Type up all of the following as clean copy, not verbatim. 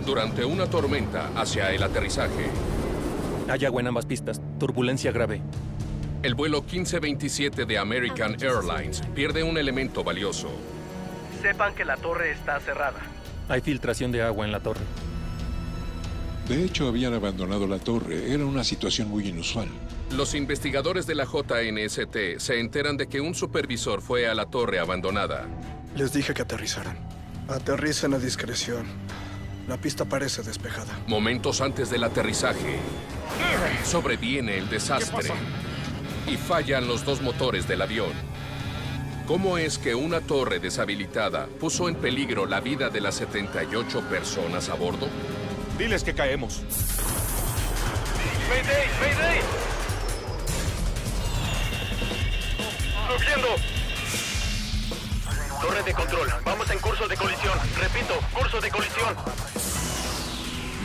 durante una tormenta hacia el aterrizaje. Hay agua en ambas pistas. Turbulencia grave. El vuelo 1527 de American Airlines pierde un elemento valioso. Sepan que la torre está cerrada. Hay filtración de agua en la torre. De hecho, habían abandonado la torre. Era una situación muy inusual. Los investigadores de la JNST se enteran de que un supervisor fue a la torre abandonada. Les dije que aterrizaran. Aterricen a discreción. La pista parece despejada. Momentos antes del aterrizaje, sobreviene el desastre y fallan los dos motores del avión. ¿Cómo es que una torre deshabilitada puso en peligro la vida de las 78 personas a bordo? Diles que caemos. ¡Mayday! ¡Mayday! ¡Subiendo! Torre de control. Vamos en curso de colisión. Repito, curso de colisión.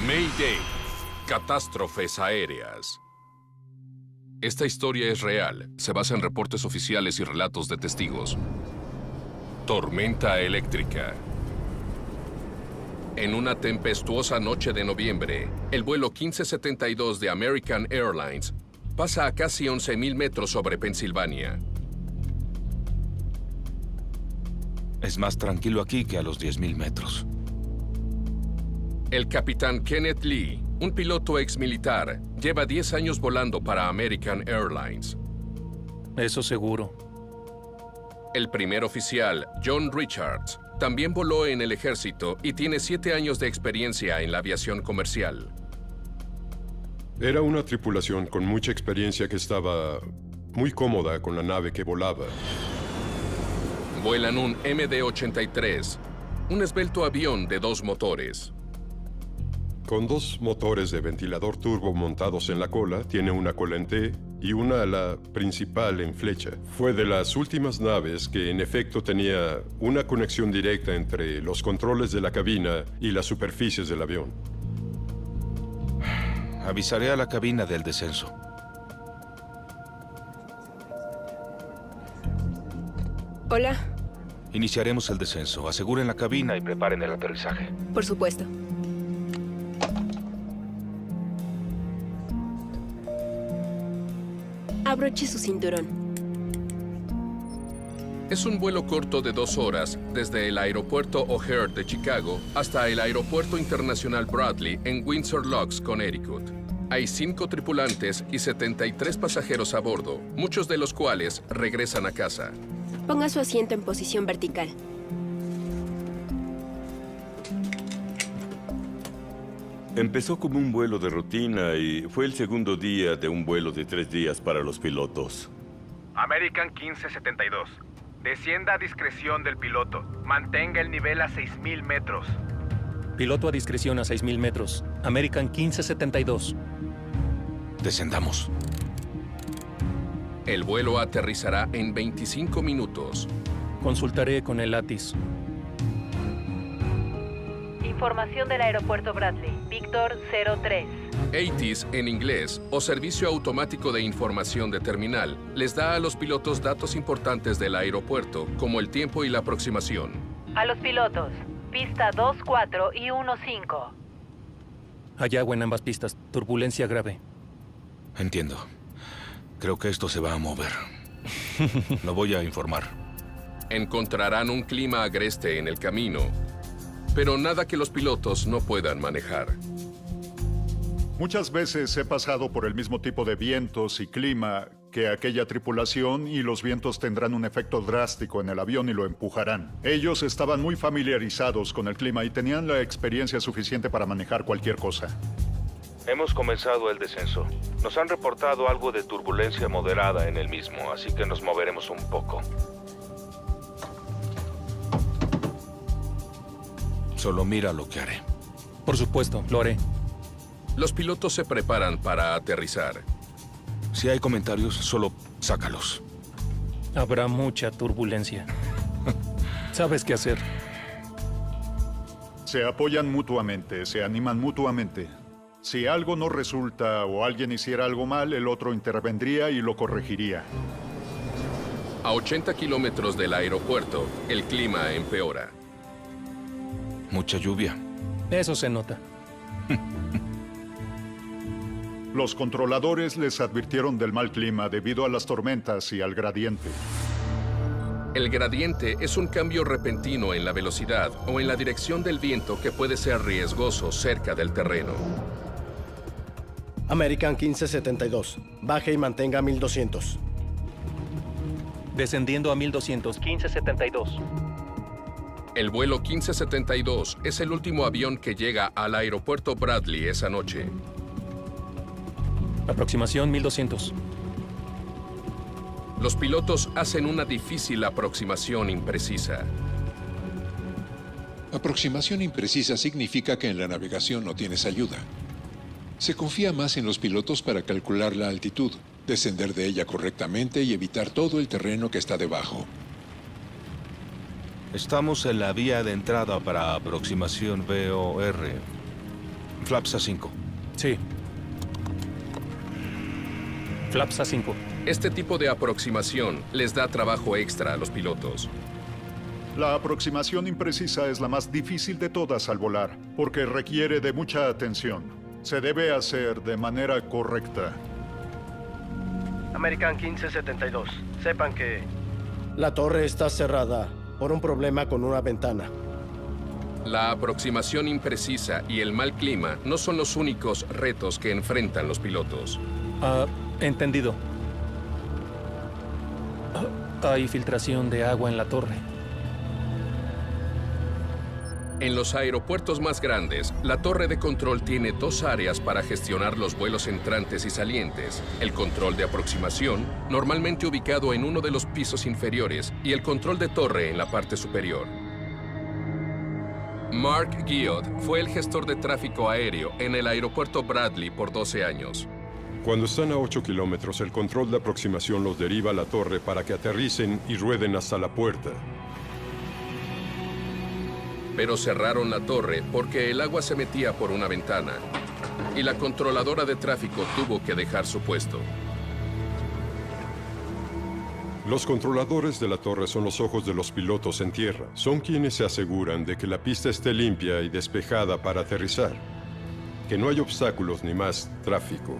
Mayday. Catástrofes aéreas. Esta historia es real. Se basa en reportes oficiales y relatos de testigos. Tormenta eléctrica. En una tempestuosa noche de noviembre, el vuelo 1572 de American Airlines pasa a casi 11.000 metros sobre Pensilvania. Es más tranquilo aquí que a los 10.000 metros. El capitán Kenneth Lee, un piloto exmilitar, lleva 10 años volando para American Airlines. Eso seguro. El primer oficial, John Richards, también voló en el ejército y tiene 7 años de experiencia en la aviación comercial. Era una tripulación con mucha experiencia que estaba muy cómoda con la nave que volaba. Vuelan un MD-83, un esbelto avión de 2 motores. Con 2 motores de ventilador turbo montados en la cola, tiene una cola en T y una ala principal en flecha. Fue de las últimas naves que en efecto tenía una conexión directa entre los controles de la cabina y las superficies del avión. Avisaré a la cabina del descenso. Hola, Iniciaremos el descenso. Aseguren la cabina y preparen el aterrizaje. por supuesto. Abroche su cinturón. Es un vuelo corto de 2 horas desde el aeropuerto O'Hare de Chicago hasta el aeropuerto internacional Bradley en Windsor Locks, Connecticut. Hay 5 tripulantes y 73 pasajeros a bordo, muchos de los cuales regresan a casa. Ponga su asiento en posición vertical. Empezó como un vuelo de rutina y fue el segundo día de un vuelo de 3 días para los pilotos. American 1572. Descienda a discreción del piloto. Mantenga el nivel a 6.000 metros. Piloto a discreción a 6.000 metros. American 1572. Descendamos. El vuelo aterrizará en 25 minutos. Consultaré con el ATIS. Información del aeropuerto Bradley. Víctor 03. ATIS en inglés o Servicio Automático de Información de Terminal les da a los pilotos datos importantes del aeropuerto, como el tiempo y la aproximación. A los pilotos. Pista 24 y 15. Hay agua en ambas pistas. Turbulencia grave. Entiendo. Creo que esto se va a mover. Lo voy a informar. Encontrarán un clima agreste en el camino, pero nada que los pilotos no puedan manejar. Muchas veces he pasado por el mismo tipo de vientos y clima que aquella tripulación y los vientos tendrán un efecto drástico en el avión y lo empujarán. Ellos estaban muy familiarizados con el clima y tenían la experiencia suficiente para manejar cualquier cosa. Hemos comenzado el descenso. Nos han reportado algo de turbulencia moderada en el mismo, así que nos moveremos un poco. Solo mira lo que haré. Por supuesto, lo haré. Los pilotos se preparan para aterrizar. Si hay comentarios, solo sácalos. Habrá mucha turbulencia. Sabes qué hacer. Se apoyan mutuamente, se animan mutuamente. Si algo no resulta o alguien hiciera algo mal, el otro intervendría y lo corregiría. A 80 kilómetros del aeropuerto, el clima empeora. Mucha lluvia. Eso se nota. Los controladores les advirtieron del mal clima debido a las tormentas y al gradiente. El gradiente es un cambio repentino en la velocidad o en la dirección del viento que puede ser riesgoso cerca del terreno. American 1572. Baje y mantenga 1200. Descendiendo a 1200. 1572. El vuelo 1572 es el último avión que llega al aeropuerto Bradley esa noche. Aproximación 1200. Los pilotos hacen una difícil aproximación imprecisa. Aproximación imprecisa significa que en la navegación no tienes ayuda. Se confía más en los pilotos para calcular la altitud, descender de ella correctamente y evitar todo el terreno que está debajo. Estamos en la vía de entrada para aproximación VOR. Flaps A5. Sí. Flaps A5. Este tipo de aproximación les da trabajo extra a los pilotos. La aproximación imprecisa es la más difícil de todas al volar, porque requiere de mucha atención. Se debe hacer de manera correcta. American 1572. Sepan que la torre está cerrada por un problema con una ventana. La aproximación imprecisa y el mal clima no son los únicos retos que enfrentan los pilotos. Entendido. Hay filtración de agua en la torre. En los aeropuertos más grandes, la torre de control tiene dos áreas para gestionar los vuelos entrantes y salientes. El control de aproximación, normalmente ubicado en uno de los pisos inferiores, y el control de torre en la parte superior. Mark Guiot fue el gestor de tráfico aéreo en el aeropuerto Bradley por 12 años. Cuando están a 8 kilómetros, el control de aproximación los deriva a la torre para que aterricen y rueden hasta la puerta. Pero cerraron la torre porque el agua se metía por una ventana y la controladora de tráfico tuvo que dejar su puesto. Los controladores de la torre son los ojos de los pilotos en tierra. Son quienes se aseguran de que la pista esté limpia y despejada para aterrizar, que no hay obstáculos ni más tráfico.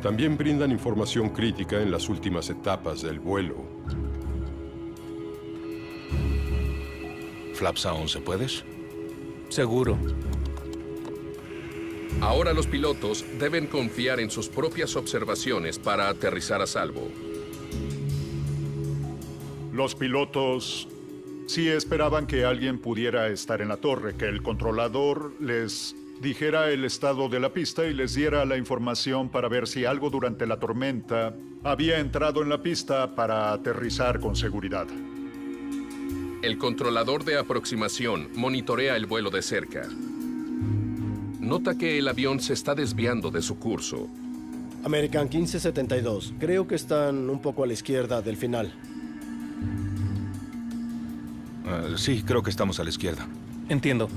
También brindan información crítica en las últimas etapas del vuelo. Flaps A11, ¿puedes? Seguro. Ahora los pilotos deben confiar en sus propias observaciones para aterrizar a salvo. Los pilotos sí esperaban que alguien pudiera estar en la torre, que el controlador les dijera el estado de la pista y les diera la información para ver si algo durante la tormenta había entrado en la pista para aterrizar con seguridad. El controlador de aproximación monitorea el vuelo de cerca. Nota que el avión se está desviando de su curso. American 1572. Creo que están un poco a la izquierda del final. Sí, creo que estamos a la izquierda. Entiendo.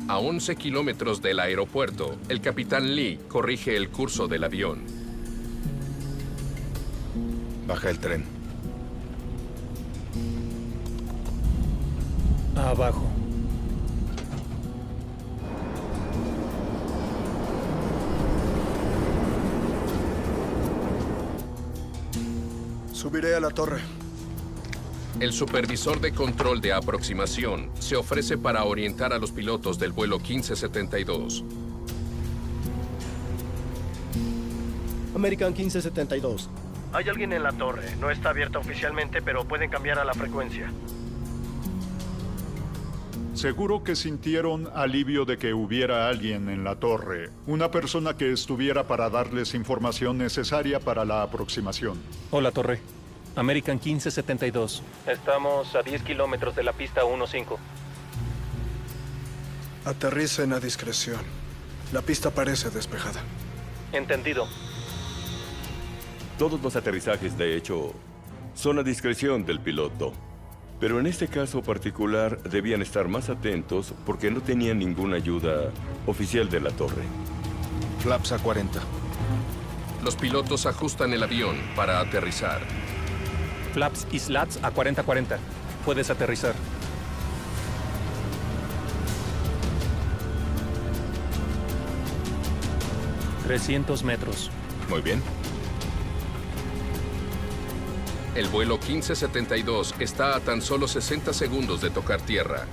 A 11 kilómetros del aeropuerto, el capitán Lee corrige el curso del avión. Baja el tren. Abajo. Subiré a la torre. El supervisor de control de aproximación se ofrece para orientar a los pilotos del vuelo 1572. American 1572. Hay alguien en la torre. No está abierta oficialmente, pero pueden cambiar a la frecuencia. Seguro que sintieron alivio de que hubiera alguien en la torre, una persona que estuviera para darles información necesaria para la aproximación. Hola, torre. American 1572. Estamos a 10 kilómetros de la pista 15. Aterricen a discreción. La pista parece despejada. Entendido. Todos los aterrizajes, de hecho, son a discreción del piloto. Pero en este caso particular debían estar más atentos porque no tenían ninguna ayuda oficial de la torre. Flaps A40. Los pilotos ajustan el avión para aterrizar. Flaps y slats a 40-40. Puedes aterrizar. 300 metros. Muy bien. El vuelo 1572 está a tan solo 60 segundos de tocar tierra.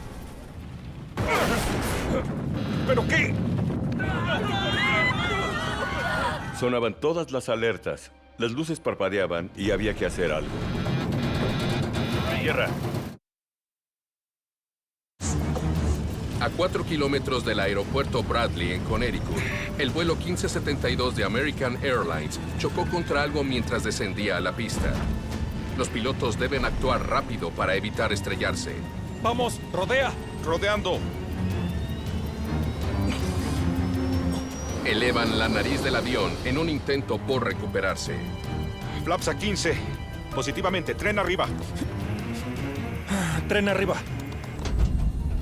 ¿Pero qué? Sonaban todas las alertas. Las luces parpadeaban y había que hacer algo. Tierra. A 4 kilómetros del aeropuerto Bradley, en Connecticut, el vuelo 1572 de American Airlines chocó contra algo mientras descendía a la pista. Los pilotos deben actuar rápido para evitar estrellarse. ¡Vamos! ¡Rodea! ¡Rodeando! Elevan la nariz del avión en un intento por recuperarse. Flaps a 15. Positivamente. Tren arriba. Tren arriba.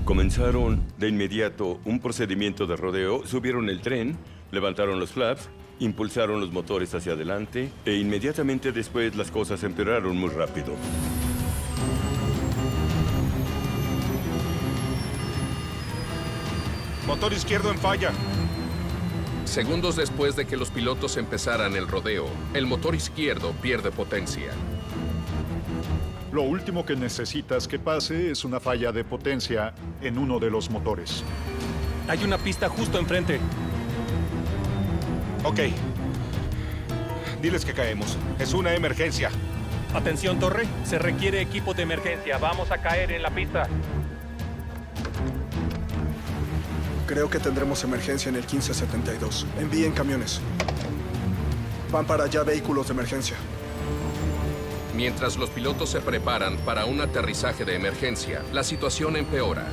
Comenzaron de inmediato un procedimiento de rodeo, subieron el tren, levantaron los flaps, impulsaron los motores hacia adelante e inmediatamente después las cosas empeoraron muy rápido. Motor izquierdo en falla. Segundos después de que los pilotos empezaran el rodeo, el motor izquierdo pierde potencia. Lo último que necesitas que pase es una falla de potencia en uno de los motores. Hay una pista justo enfrente. Ok. Diles que caemos. Es una emergencia. Atención, torre. Se requiere equipo de emergencia. Vamos a caer en la pista. Creo que tendremos emergencia en el 1572. Envíen camiones. Van para allá vehículos de emergencia. Mientras los pilotos se preparan para un aterrizaje de emergencia, la situación empeora.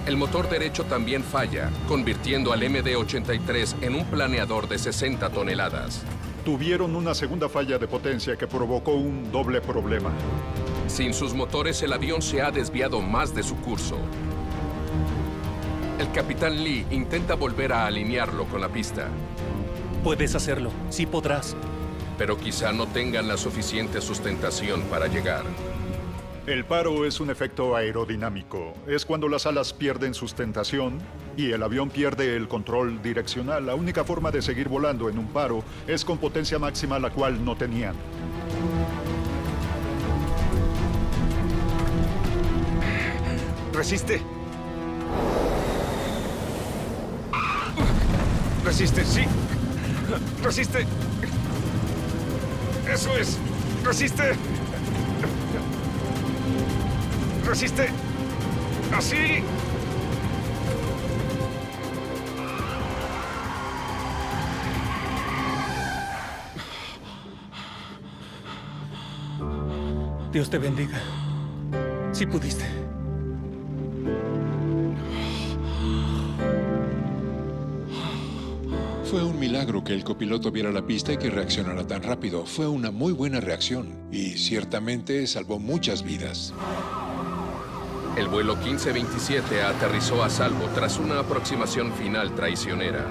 El motor derecho también falla, convirtiendo al MD-83 en un planeador de 60 toneladas. Tuvieron una segunda falla de potencia que provocó un doble problema. Sin sus motores, el avión se ha desviado más de su curso. El capitán Lee intenta volver a alinearlo con la pista. Puedes hacerlo. Sí podrás. Pero quizá no tengan la suficiente sustentación para llegar. El paro es un efecto aerodinámico. Es cuando las alas pierden sustentación y el avión pierde el control direccional. La única forma de seguir volando en un paro es con potencia máxima, la cual no tenían. Resiste. Resiste, sí. Resiste. Eso es. Resiste. Resiste. Así. Dios te bendiga. Sí pudiste. Fue un milagro que el copiloto viera la pista y que reaccionara tan rápido. Fue una muy buena reacción y ciertamente salvó muchas vidas. El vuelo 1527 aterrizó a salvo tras una aproximación final traicionera.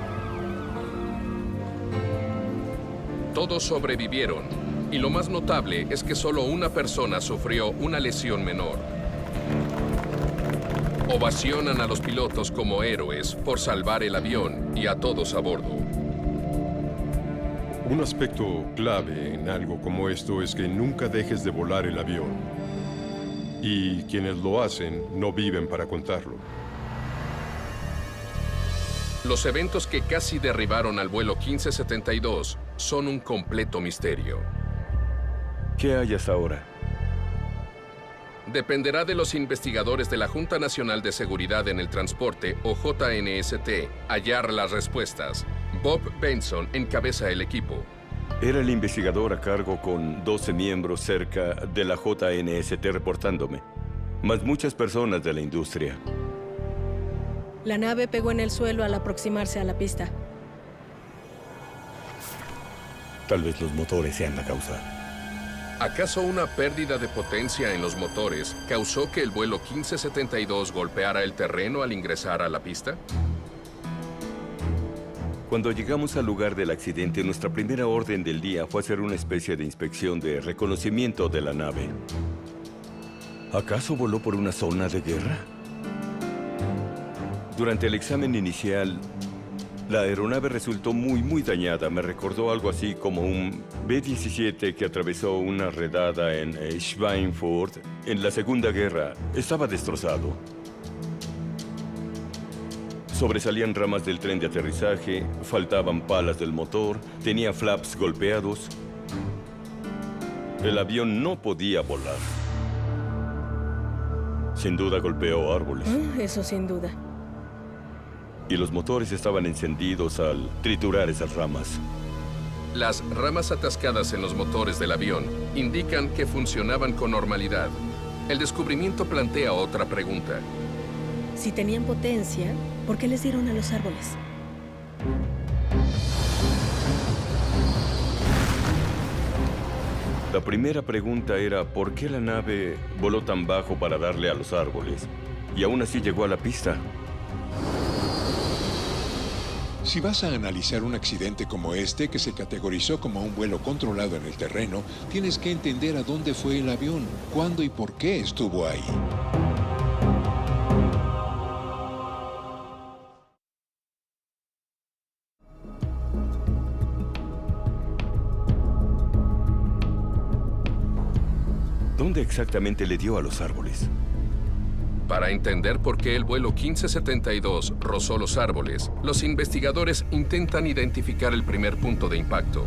Todos sobrevivieron, y lo más notable es que solo una persona sufrió una lesión menor. Ovacionan a los pilotos como héroes por salvar el avión y a todos a bordo. Un aspecto clave en algo como esto es que nunca dejes de volar el avión. Y quienes lo hacen no viven para contarlo. Los eventos que casi derribaron al vuelo 1572 son un completo misterio. ¿Qué hay hasta ahora? Dependerá de los investigadores de la Junta Nacional de Seguridad en el Transporte, o JNST, hallar las respuestas. Bob Benson encabeza el equipo. Era el investigador a cargo con 12 miembros cerca de la JNST reportándome, más muchas personas de la industria. La nave pegó en el suelo al aproximarse a la pista. Tal vez los motores sean la causa. ¿Acaso una pérdida de potencia en los motores causó que el vuelo 1572 golpeara el terreno al ingresar a la pista? Cuando llegamos al lugar del accidente, nuestra primera orden del día fue hacer una especie de inspección de reconocimiento de la nave. ¿Acaso voló por una zona de guerra? Durante el examen inicial, La aeronave resultó muy dañada. Me recordó algo así como un B-17 que atravesó una redada en Schweinfurt en la Segunda Guerra. Estaba destrozado. Sobresalían ramas del tren de aterrizaje, faltaban palas del motor, tenía flaps golpeados. El avión no podía volar. Sin duda golpeó árboles. Eso sin duda. Y los motores estaban encendidos al triturar esas ramas. Las ramas atascadas en los motores del avión indican que funcionaban con normalidad. El descubrimiento plantea otra pregunta. Si tenían potencia, ¿por qué les dieron a los árboles? La primera pregunta era ¿por qué la nave voló tan bajo para darle a los árboles? Y aún así llegó a la pista. Si vas a analizar un accidente como este, que se categorizó como un vuelo controlado en el terreno, tienes que entender a dónde fue el avión, cuándo y por qué estuvo ahí. ¿Dónde exactamente le dio a los árboles? Para entender por qué el vuelo 1572 rozó los árboles, los investigadores intentan identificar el primer punto de impacto.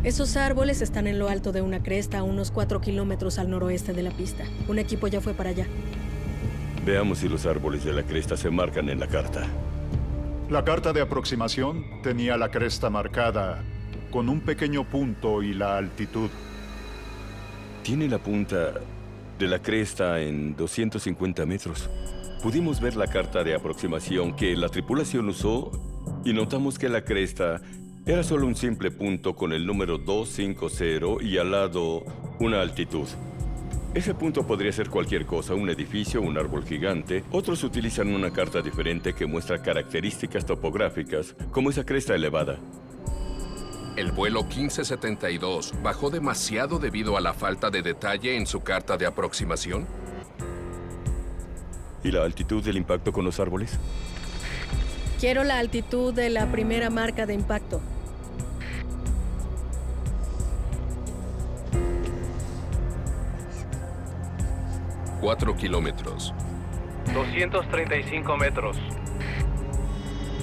Esos árboles están en lo alto de una cresta a unos 4 kilómetros al noroeste de la pista. Un equipo ya fue para allá. Veamos si los árboles de la cresta se marcan en la carta. La carta de aproximación tenía la cresta marcada con un pequeño punto y la altitud. Tiene la punta de la cresta en 250 metros. Pudimos ver la carta de aproximación que la tripulación usó y notamos que la cresta era solo un simple punto con el número 250 y al lado una altitud. Ese punto podría ser cualquier cosa, un edificio, un árbol gigante. Otros utilizan una carta diferente que muestra características topográficas, como esa cresta elevada. ¿El vuelo 1572 bajó demasiado debido a la falta de detalle en su carta de aproximación? ¿Y la altitud del impacto con los árboles? Quiero la altitud de la primera marca de impacto. ...4 kilómetros. 235 metros.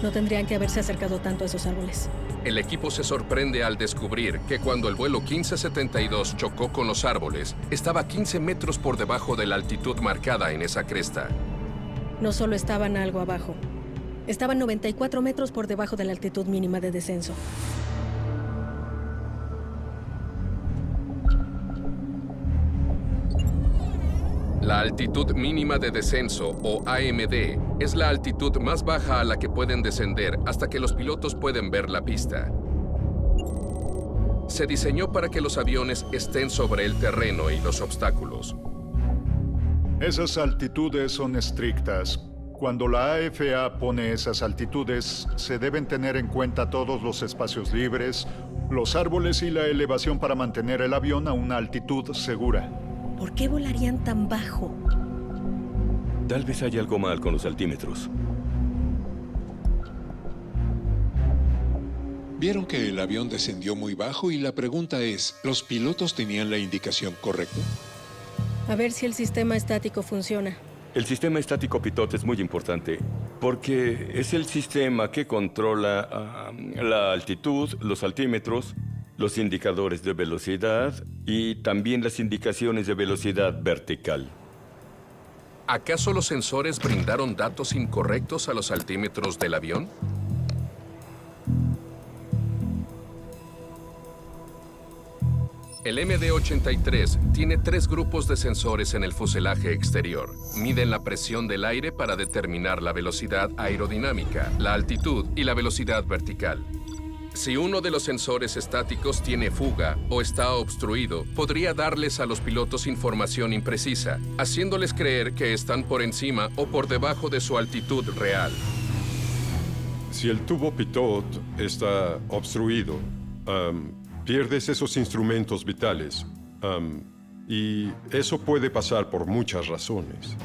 No tendrían que haberse acercado tanto a esos árboles. El equipo se sorprende al descubrir que cuando el vuelo 1572 chocó con los árboles, estaba 15 metros por debajo de la altitud marcada en esa cresta. No solo estaban algo abajo, estaban 94 metros por debajo de la altitud mínima de descenso. La altitud mínima de descenso, o AMD, es la altitud más baja a la que pueden descender hasta que los pilotos pueden ver la pista. Se diseñó para que los aviones estén sobre el terreno y los obstáculos. Esas altitudes son estrictas. Cuando la AFA pone esas altitudes, se deben tener en cuenta todos los espacios libres, los árboles y la elevación para mantener el avión a una altitud segura. ¿Por qué volarían tan bajo? Tal vez haya algo mal con los altímetros. Vieron que el avión descendió muy bajo y la pregunta es, ¿los pilotos tenían la indicación correcta? A ver si el sistema estático funciona. El sistema estático pitot es muy importante porque es el sistema que controla la altitud, los altímetros, los indicadores de velocidad y también las indicaciones de velocidad vertical. ¿Acaso los sensores brindaron datos incorrectos a los altímetros del avión? El MD-83 tiene 3 grupos de sensores en el fuselaje exterior. Miden la presión del aire para determinar la velocidad aerodinámica, la altitud y la velocidad vertical. Si uno de los sensores estáticos tiene fuga o está obstruido, podría darles a los pilotos información imprecisa, haciéndoles creer que están por encima o por debajo de su altitud real. Si el tubo pitot está obstruido, pierdes esos instrumentos vitales. Y eso puede pasar por muchas razones.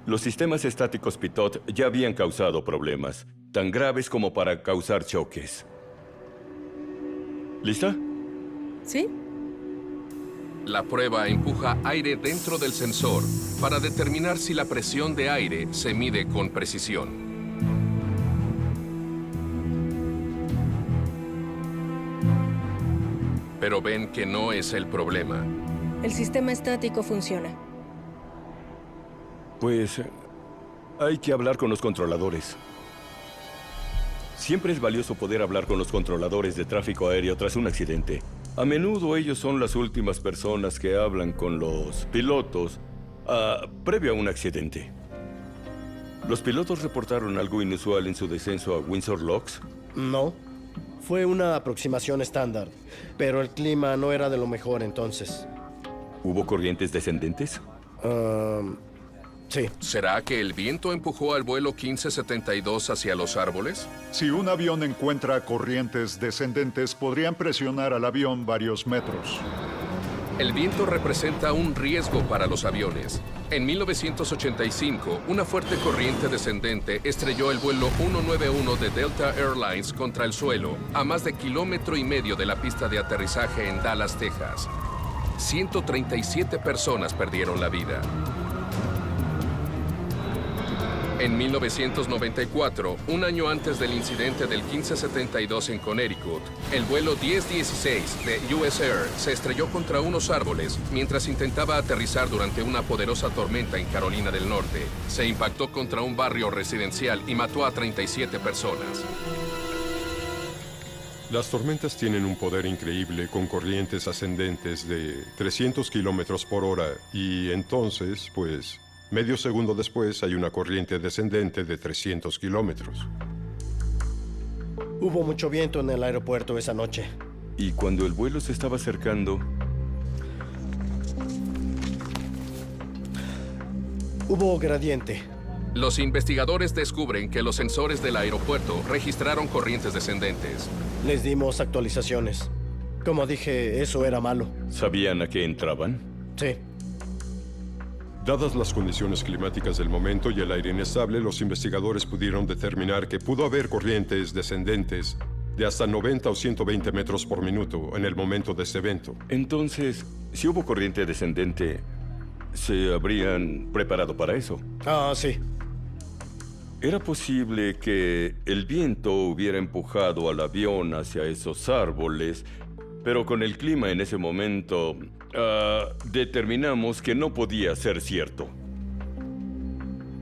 Los sistemas estáticos Pitot ya habían causado problemas, tan graves como para causar choques. ¿Lista? ¿Sí? La prueba empuja aire dentro del sensor para determinar si la presión de aire se mide con precisión. Pero ven que no es el problema. El sistema estático funciona. Pues hay que hablar con los controladores. Siempre es valioso poder hablar con los controladores de tráfico aéreo tras un accidente. A menudo ellos son las últimas personas que hablan con los pilotos previo a un accidente. ¿Los pilotos reportaron algo inusual en su descenso a Windsor Locks? No. Fue una aproximación estándar, pero el clima no era de lo mejor entonces. ¿Hubo corrientes descendentes? Sí. ¿Será que el viento empujó al vuelo 1572 hacia los árboles? Si un avión encuentra corrientes descendentes, podrían presionar al avión varios metros. El viento representa un riesgo para los aviones. En 1985, una fuerte corriente descendente estrelló el vuelo 191 de Delta Airlines contra el suelo, a más de 1,5 kilómetros de la pista de aterrizaje en Dallas, Texas. 137 personas perdieron la vida. En 1994, un año antes del incidente del 1572 en Connecticut, el vuelo 1016 de US Air se estrelló contra unos árboles mientras intentaba aterrizar durante una poderosa tormenta en Carolina del Norte. Se impactó contra un barrio residencial y mató a 37 personas. Las tormentas tienen un poder increíble con corrientes ascendentes de 300 kilómetros por hora y entonces, pues, medio segundo después hay una corriente descendente de 300 kilómetros. Hubo mucho viento en el aeropuerto esa noche. Y cuando el vuelo se estaba acercando, hubo gradiente. Los investigadores descubren que los sensores del aeropuerto registraron corrientes descendentes. Les dimos actualizaciones. Como dije, eso era malo. ¿sabían a qué entraban? Sí. Dadas las condiciones climáticas del momento y el aire inestable, los investigadores pudieron determinar que pudo haber corrientes descendentes de hasta 90 o 120 metros por minuto en el momento de este evento. Entonces, si hubo corriente descendente, ¿se habrían preparado para eso? Sí. ¿Era posible que el viento hubiera empujado al avión hacia esos árboles, pero con el clima en ese momento determinamos que no podía ser cierto?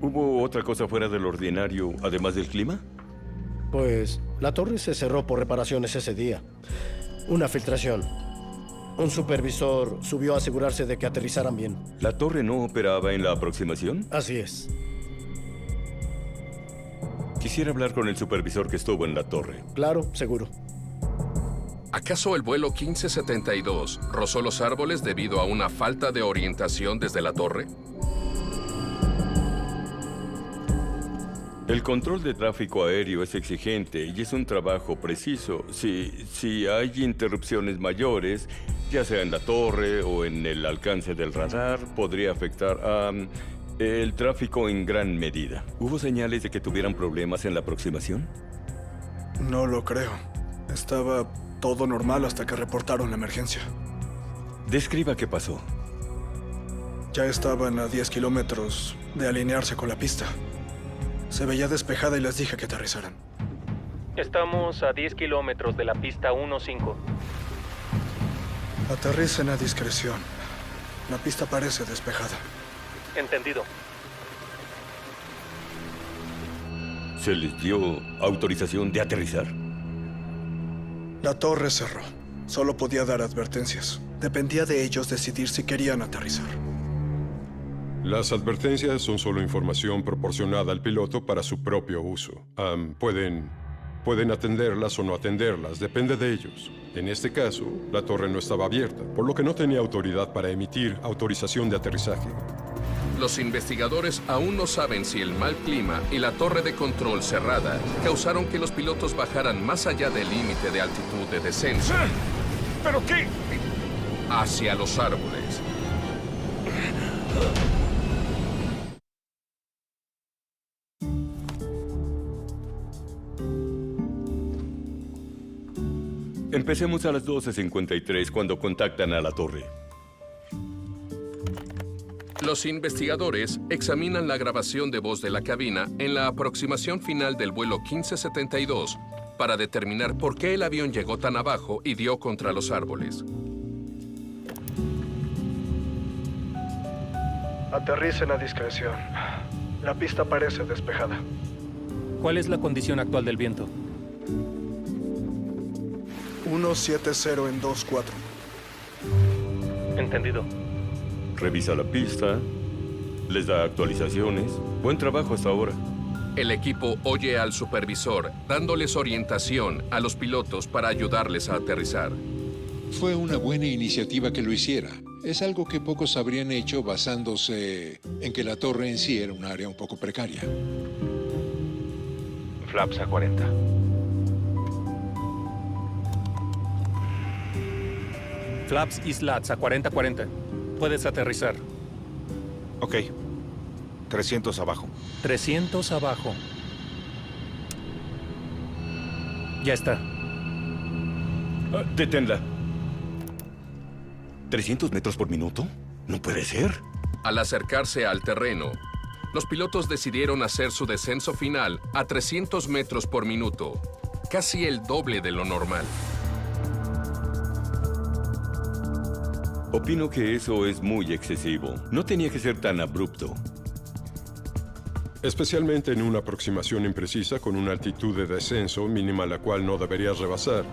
¿Hubo otra cosa fuera del ordinario, además del clima? Pues la torre se cerró por reparaciones ese día. Una filtración. Un supervisor subió a asegurarse de que aterrizaran bien. ¿La torre no operaba en la aproximación? Así es. Quisiera hablar con el supervisor que estuvo en la torre. Claro, seguro. ¿Acaso el vuelo 1572 rozó los árboles debido a una falta de orientación desde la torre? El control de tráfico aéreo es exigente y es un trabajo preciso. Si hay interrupciones mayores, ya sea en la torre o en el alcance del radar, podría afectar a el tráfico en gran medida. ¿Hubo señales de que tuvieran problemas en la aproximación? No lo creo. Estaba todo normal hasta que reportaron la emergencia. Describa qué pasó. Ya estaban a 10 kilómetros de alinearse con la pista. Se veía despejada y les dije que aterrizaran. Estamos a 10 kilómetros de la pista 15. Aterricen a discreción. La pista parece despejada. Entendido. ¿Se les dio autorización de aterrizar? La torre cerró. Solo podía dar advertencias. Dependía de ellos decidir si querían aterrizar. Las advertencias son solo información proporcionada al piloto para su propio uso. Pueden atenderlas o no atenderlas, depende de ellos. En este caso, la torre no estaba abierta, por lo que no tenía autoridad para emitir autorización de aterrizaje. Los investigadores aún no saben si el mal clima y la torre de control cerrada causaron que los pilotos bajaran más allá del límite de altitud de descenso. ¿Pero qué? Hacia los árboles. Empecemos a las 12:53 cuando contactan a la torre. Los investigadores examinan la grabación de voz de la cabina en la aproximación final del vuelo 1572 para determinar por qué el avión llegó tan abajo y dio contra los árboles. Aterricen a discreción. La pista parece despejada. ¿Cuál es la condición actual del viento? 170 en 24. Entendido. Revisa la pista, les da actualizaciones. Buen trabajo hasta ahora. El equipo oye al supervisor, dándoles orientación a los pilotos para ayudarles a aterrizar. Fue una buena iniciativa que lo hiciera. Es algo que pocos habrían hecho basándose en que la torre en sí era un área un poco precaria. Flaps a 40. Flaps y slats a 40-40. Puedes aterrizar. Ok. 300 abajo. 300 abajo. Ya está. Deténla. ¿300 metros por minuto? No puede ser. Al acercarse al terreno, los pilotos decidieron hacer su descenso final a 300 metros por minuto, casi el doble de lo normal. Opino que eso es muy excesivo. No tenía que ser tan abrupto. Especialmente en una aproximación imprecisa con una altitud de descenso mínima la cual no deberías rebasar.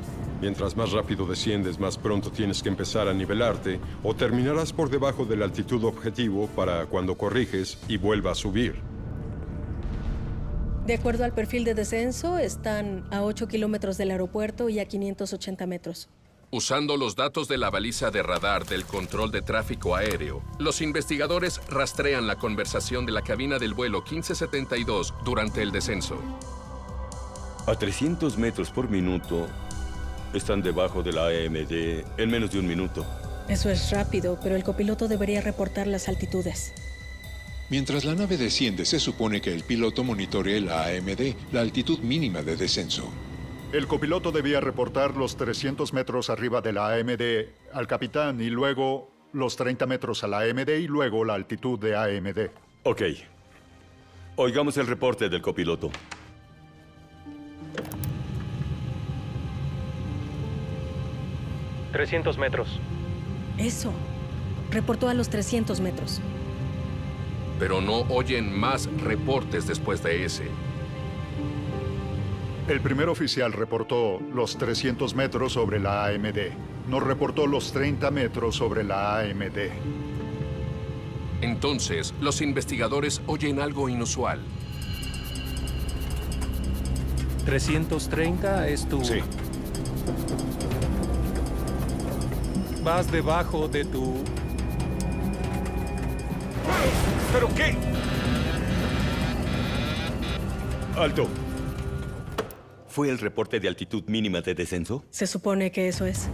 Mientras más rápido desciendes, más pronto tienes que empezar a nivelarte o terminarás por debajo de la altitud objetivo para cuando corriges y vuelva a subir. De acuerdo al perfil de descenso, están a 8 kilómetros del aeropuerto y a 580 metros. Usando los datos de la baliza de radar del control de tráfico aéreo, los investigadores rastrean la conversación de la cabina del vuelo 1572 durante el descenso. A 300 metros por minuto, están debajo de la AMD en menos de un minuto. Eso es rápido, pero el copiloto debería reportar las altitudes. Mientras la nave desciende, se supone que el piloto monitoree la AMD, la altitud mínima de descenso. El copiloto debía reportar los 300 metros arriba de la AMD al capitán y luego los 30 metros a la AMD y luego la altitud de AMD. Ok. Oigamos el reporte del copiloto. $300 metros. Eso. Reportó a los 300 metros. Pero no oyen más reportes después de ese. El primer oficial reportó los 300 metros sobre la AMD. No reportó los 30 metros sobre la AMD. Entonces, los investigadores oyen algo inusual. 330 es tu... Sí. Vas debajo de tu... ¿Pero qué? Alto. ¿Fue el reporte de altitud mínima de descenso? Se supone que eso es.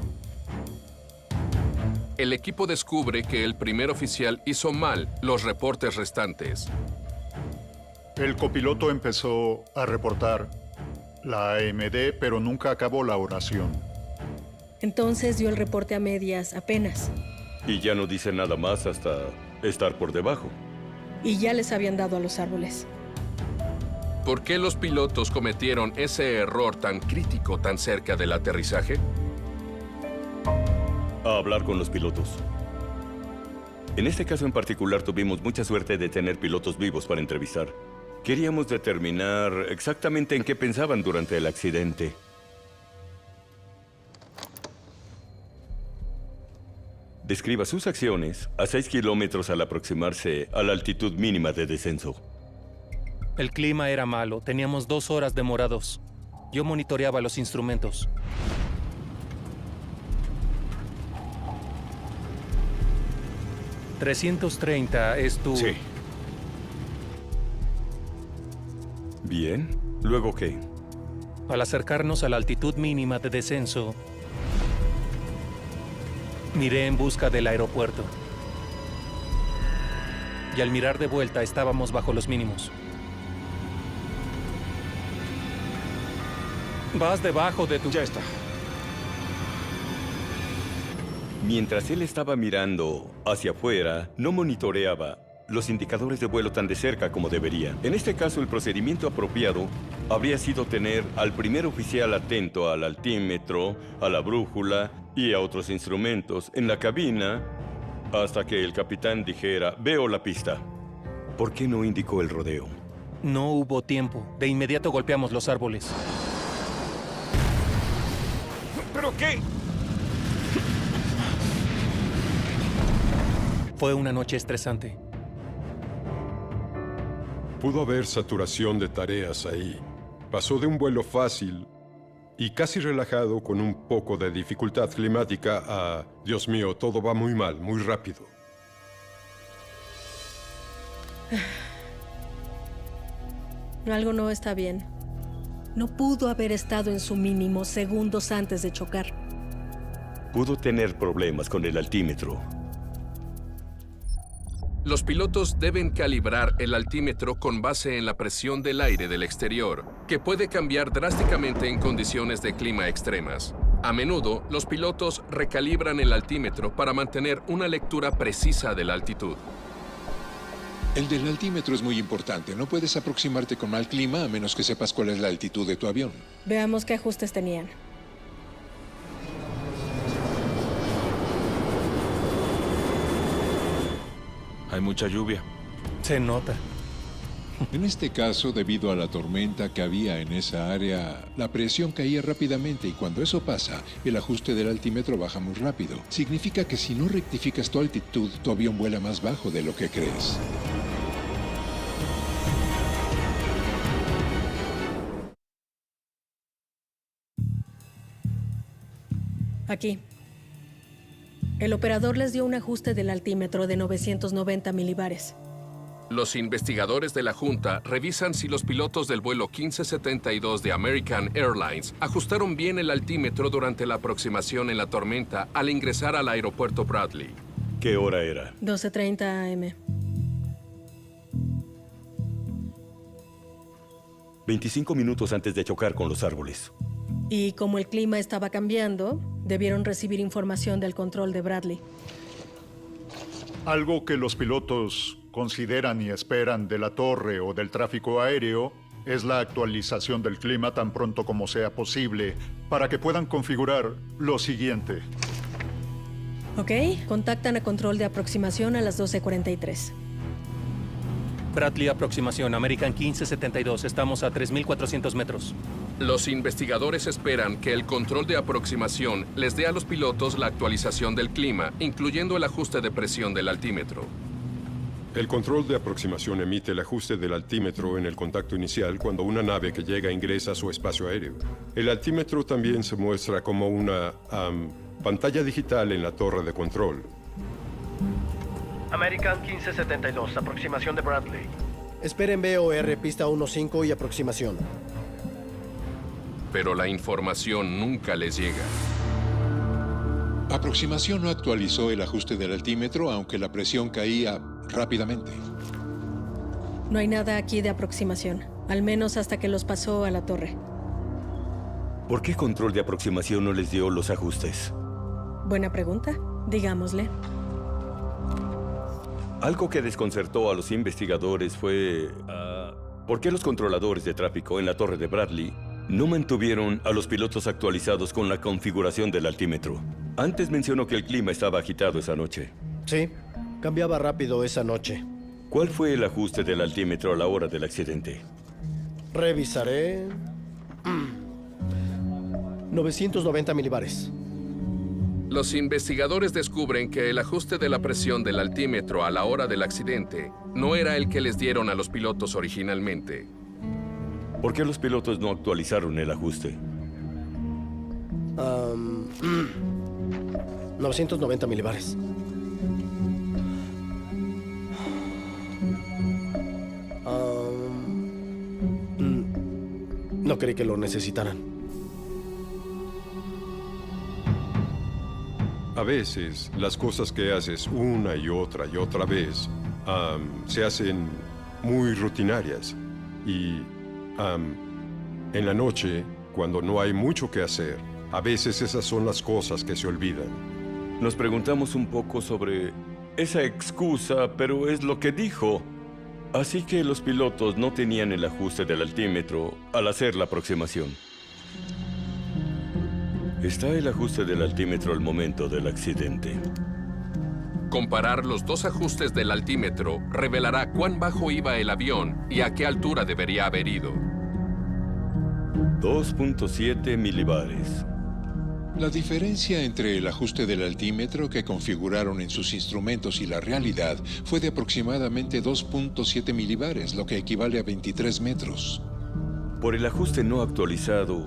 El equipo descubre que el primer oficial hizo mal los reportes restantes. El copiloto empezó a reportar la AMD, pero nunca acabó la oración. Entonces dio el reporte a medias apenas. Y ya no dice nada más hasta estar por debajo. Y ya les habían dado a los árboles. ¿Por qué los pilotos cometieron ese error tan crítico tan cerca del aterrizaje? A hablar con los pilotos. En este caso en particular tuvimos mucha suerte de tener pilotos vivos para entrevistar. Queríamos determinar exactamente en qué pensaban durante el accidente. Describa sus acciones a 6 kilómetros al aproximarse a la altitud mínima de descenso. El clima era malo. Teníamos 2 horas demorados. Yo monitoreaba los instrumentos. $330 es tu... Sí. Bien. ¿Luego qué? Al acercarnos a la altitud mínima de descenso, miré en busca del aeropuerto. Y al mirar de vuelta estábamos bajo los mínimos. Vas debajo de tu... Ya está. Mientras él estaba mirando hacia afuera, no monitoreaba los indicadores de vuelo tan de cerca como deberían. En este caso, el procedimiento apropiado habría sido tener al primer oficial atento al altímetro, a la brújula y a otros instrumentos en la cabina hasta que el capitán dijera, veo la pista. ¿Por qué no indicó el rodeo? No hubo tiempo. De inmediato golpeamos los árboles. ¿Pero qué? Fue una noche estresante. Pudo haber saturación de tareas ahí. Pasó de un vuelo fácil y casi relajado con un poco de dificultad climática a, Dios mío, todo va muy mal, muy rápido. Algo no está bien. No pudo haber estado en su mínimo segundos antes de chocar. Pudo tener problemas con el altímetro. Los pilotos deben calibrar el altímetro con base en la presión del aire del exterior, que puede cambiar drásticamente en condiciones de clima extremas. A menudo, los pilotos recalibran el altímetro para mantener una lectura precisa de la altitud. El del altímetro es muy importante. No puedes aproximarte con mal clima a menos que sepas cuál es la altitud de tu avión. Veamos qué ajustes tenían. Hay mucha lluvia. Se nota. En este caso, debido a la tormenta que había en esa área, la presión caía rápidamente y cuando eso pasa, el ajuste del altímetro baja muy rápido. Significa que si no rectificas tu altitud, tu avión vuela más bajo de lo que crees. Aquí. El operador les dio un ajuste del altímetro de 990 milibares. Los investigadores de la Junta revisan si los pilotos del vuelo 1572 de American Airlines ajustaron bien el altímetro durante la aproximación en la tormenta al ingresar al aeropuerto Bradley. ¿Qué hora era? 12:30 AM. 25 minutos antes de chocar con los árboles. Y como el clima estaba cambiando, debieron recibir información del control de Bradley. Algo que los pilotos consideran y esperan de la torre o del tráfico aéreo es la actualización del clima tan pronto como sea posible para que puedan configurar lo siguiente. Ok, contactan a control de aproximación a las 12:43. Bradley, aproximación, American 1572. Estamos a 3.400 metros. Los investigadores esperan que el control de aproximación les dé a los pilotos la actualización del clima, incluyendo el ajuste de presión del altímetro. El control de aproximación emite el ajuste del altímetro en el contacto inicial cuando una nave que llega ingresa a su espacio aéreo. El altímetro también se muestra como una pantalla digital en la torre de control. American 1572, aproximación de Bradley. Esperen VOR, pista 15 y aproximación. Pero la información nunca les llega. Aproximación no actualizó el ajuste del altímetro, aunque la presión caía rápidamente. No hay nada aquí de aproximación, al menos hasta que los pasó a la torre. ¿Por qué control de aproximación no les dio los ajustes? Buena pregunta, digámosle. Algo que desconcertó a los investigadores fue... ¿por qué los controladores de tráfico en la torre de Bradley no mantuvieron a los pilotos actualizados con la configuración del altímetro? Antes mencionó que el clima estaba agitado esa noche. Sí, cambiaba rápido esa noche. ¿Cuál fue el ajuste del altímetro a la hora del accidente? Revisaré... 990 milibares. Los investigadores descubren que el ajuste de la presión del altímetro a la hora del accidente no era el que les dieron a los pilotos originalmente. ¿Por qué los pilotos no actualizaron el ajuste? 990 milibares. No creí que lo necesitaran. A veces, las cosas que haces una y otra vez se hacen muy rutinarias. Y en la noche, cuando no hay mucho que hacer, a veces esas son las cosas que se olvidan. Nos preguntamos un poco sobre esa excusa, pero es lo que dijo. Así que los pilotos no tenían el ajuste del altímetro al hacer la aproximación. Está el ajuste del altímetro al momento del accidente. Comparar los dos ajustes del altímetro revelará cuán bajo iba el avión y a qué altura debería haber ido. 2.7 milibares. La diferencia entre el ajuste del altímetro que configuraron en sus instrumentos y la realidad fue de aproximadamente 2.7 milibares, lo que equivale a 23 metros. Por el ajuste no actualizado,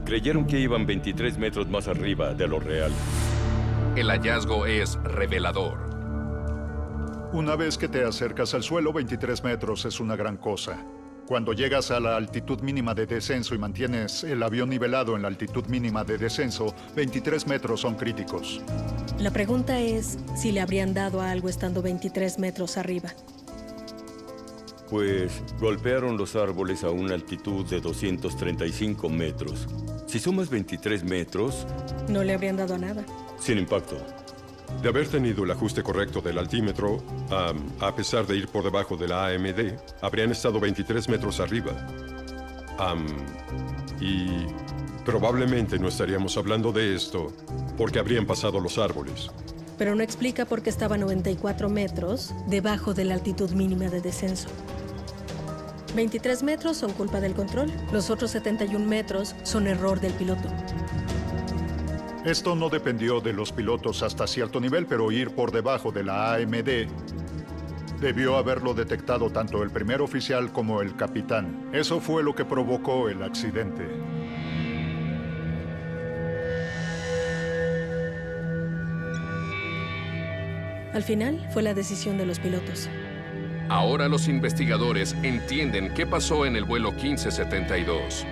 creyeron que iban 23 metros más arriba de lo real. El hallazgo es revelador. Una vez que te acercas al suelo, 23 metros es una gran cosa. Cuando llegas a la altitud mínima de descenso y mantienes el avión nivelado en la altitud mínima de descenso, 23 metros son críticos. La pregunta es si le habrían dado a algo estando 23 metros arriba. Pues golpearon los árboles a una altitud de 235 metros. Si sumas 23 metros... No le habrían dado nada. Sin impacto. De haber tenido el ajuste correcto del altímetro, a pesar de ir por debajo de la AMD, habrían estado 23 metros arriba. Y probablemente no estaríamos hablando de esto porque habrían pasado los árboles. Pero no explica por qué estaba 94 metros debajo de la altitud mínima de descenso. 23 metros son culpa del control. Los otros 71 metros son error del piloto. Esto no dependió de los pilotos hasta cierto nivel, pero ir por debajo de la AMD debió haberlo detectado tanto el primer oficial como el capitán. Eso fue lo que provocó el accidente. Al final, fue la decisión de los pilotos. Ahora los investigadores entienden qué pasó en el vuelo 1572.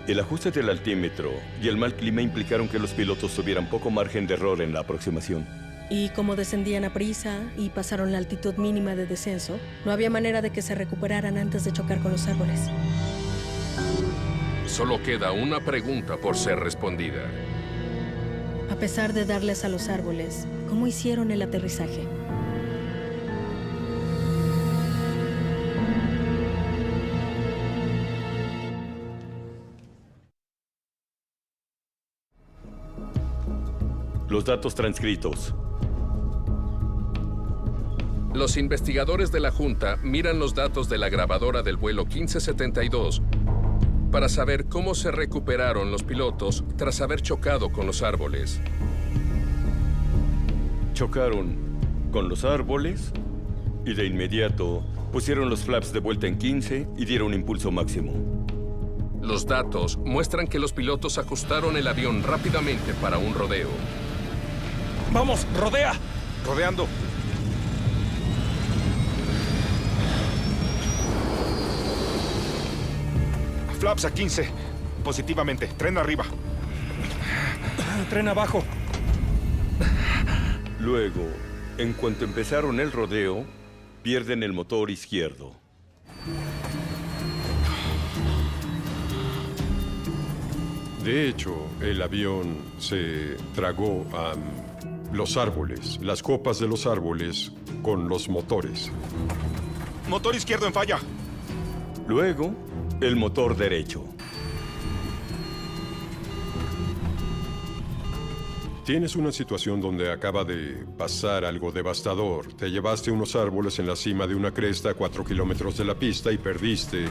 El ajuste del altímetro y el mal clima implicaron que los pilotos tuvieran poco margen de error en la aproximación. Y como descendían a prisa y pasaron la altitud mínima de descenso, no había manera de que se recuperaran antes de chocar con los árboles. Solo queda una pregunta por ser respondida. A pesar de darles a los árboles, ¿cómo hicieron el aterrizaje? Los datos transcritos. Los investigadores de la Junta miran los datos de la grabadora del vuelo 1572 para saber cómo se recuperaron los pilotos tras haber chocado con los árboles. Chocaron con los árboles y de inmediato pusieron los flaps de vuelta en 15 y dieron impulso máximo. Los datos muestran que los pilotos ajustaron el avión rápidamente para un rodeo. ¡Vamos, rodea! Rodeando. Flaps a 15. Positivamente. Tren arriba. Tren abajo. Luego, en cuanto empezaron el rodeo, pierden el motor izquierdo. De hecho, el avión se tragó a los árboles, las copas de los árboles con los motores. Motor izquierdo en falla. Luego, el motor derecho. Tienes una situación donde acaba de pasar algo devastador. Te llevaste unos árboles en la cima de una cresta a 4 kilómetros de la pista y perdiste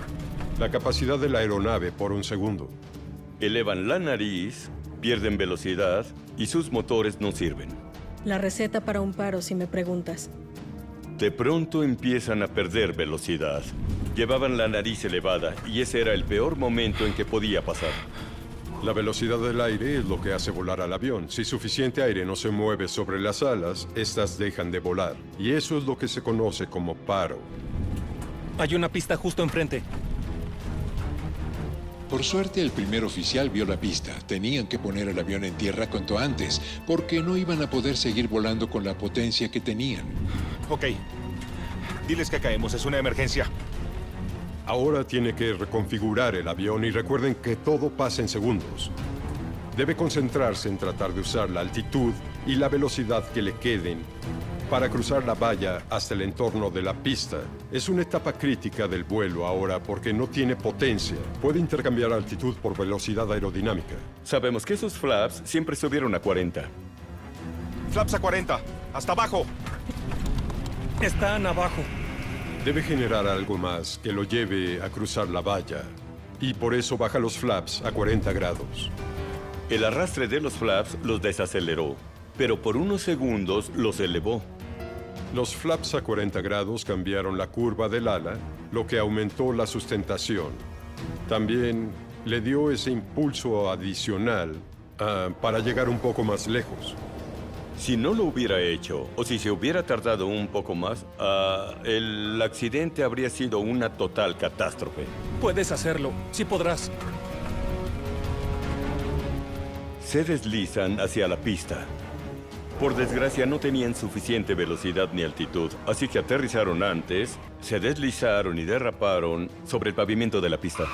la capacidad de la aeronave por un segundo. Elevan la nariz, pierden velocidad y sus motores no sirven. La receta para un paro, si me preguntas. De pronto empiezan a perder velocidad. Llevaban la nariz elevada y ese era el peor momento en que podía pasar. La velocidad del aire es lo que hace volar al avión. Si suficiente aire no se mueve sobre las alas, estas dejan de volar. Y eso es lo que se conoce como paro. Hay una pista justo enfrente. Por suerte, el primer oficial vio la pista. Tenían que poner el avión en tierra cuanto antes, porque no iban a poder seguir volando con la potencia que tenían. Ok. Diles que caemos, es una emergencia. Ahora tiene que reconfigurar el avión y recuerden que todo pasa en segundos. Debe concentrarse en tratar de usar la altitud y la velocidad que le queden para cruzar la valla hasta el entorno de la pista. Es una etapa crítica del vuelo ahora porque no tiene potencia. Puede intercambiar altitud por velocidad aerodinámica. Sabemos que esos flaps siempre subieron a 40. Flaps a 40. ¡Hasta abajo! Están abajo. Debe generar algo más que lo lleve a cruzar la valla. Y por eso baja los flaps a 40 grados. El arrastre de los flaps los desaceleró, pero por unos segundos los elevó. Los flaps a 40 grados cambiaron la curva del ala, lo que aumentó la sustentación. También le dio ese impulso adicional para llegar un poco más lejos. Si no lo hubiera hecho, o si se hubiera tardado un poco más, el accidente habría sido una total catástrofe. Puedes hacerlo. Sí podrás. Se deslizan hacia la pista. Por desgracia no tenían suficiente velocidad ni altitud, así que aterrizaron antes, se deslizaron y derraparon sobre el pavimento de la pista.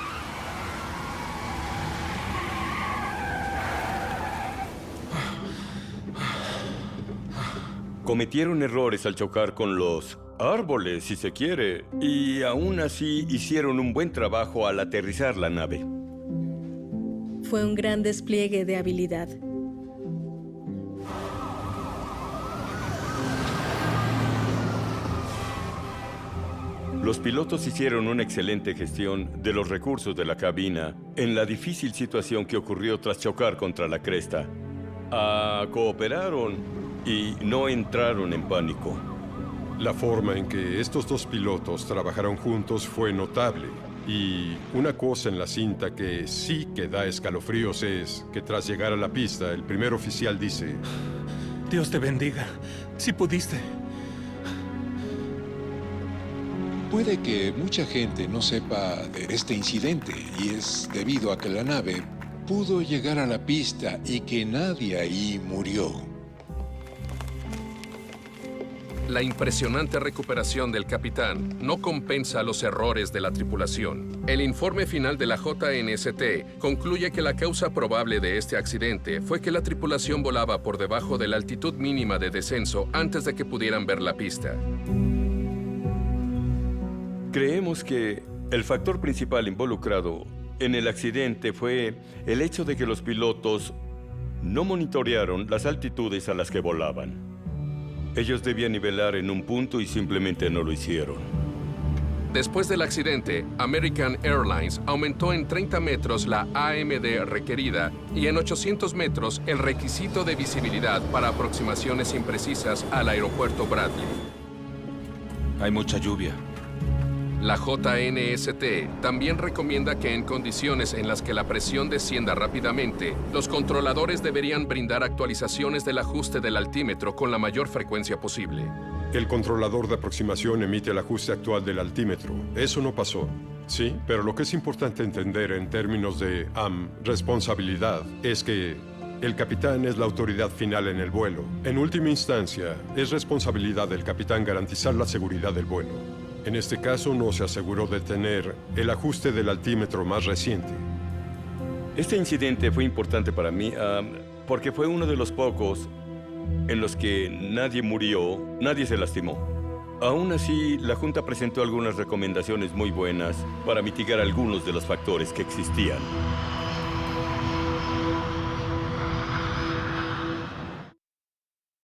Cometieron errores al chocar con los árboles, si se quiere, y aún así hicieron un buen trabajo al aterrizar la nave. Fue un gran despliegue de habilidad. Los pilotos hicieron una excelente gestión de los recursos de la cabina en la difícil situación que ocurrió tras chocar contra la cresta. Cooperaron y no entraron en pánico. La forma en que estos dos pilotos trabajaron juntos fue notable. Y una cosa en la cinta que sí que da escalofríos es que tras llegar a la pista, el primer oficial dice: Dios te bendiga. Sí pudiste. Puede que mucha gente no sepa de este incidente y es debido a que la nave pudo llegar a la pista y que nadie ahí murió. La impresionante recuperación del capitán no compensa los errores de la tripulación. El informe final de la JNST concluye que la causa probable de este accidente fue que la tripulación volaba por debajo de la altitud mínima de descenso antes de que pudieran ver la pista. Creemos que el factor principal involucrado en el accidente fue el hecho de que los pilotos no monitorearon las altitudes a las que volaban. Ellos debían nivelar en un punto y simplemente no lo hicieron. Después del accidente, American Airlines aumentó en 30 metros la AMD requerida y en 800 metros el requisito de visibilidad para aproximaciones imprecisas al aeropuerto Bradley. Hay mucha lluvia. La JNST también recomienda que en condiciones en las que la presión descienda rápidamente, los controladores deberían brindar actualizaciones del ajuste del altímetro con la mayor frecuencia posible. El controlador de aproximación emite el ajuste actual del altímetro. Eso no pasó. Sí, pero lo que es importante entender en términos de responsabilidad es que el capitán es la autoridad final en el vuelo. En última instancia, es responsabilidad del capitán garantizar la seguridad del vuelo. En este caso, no se aseguró de tener el ajuste del altímetro más reciente. Este incidente fue importante para mí porque fue uno de los pocos en los que nadie murió, nadie se lastimó. Aún así, la Junta presentó algunas recomendaciones muy buenas para mitigar algunos de los factores que existían.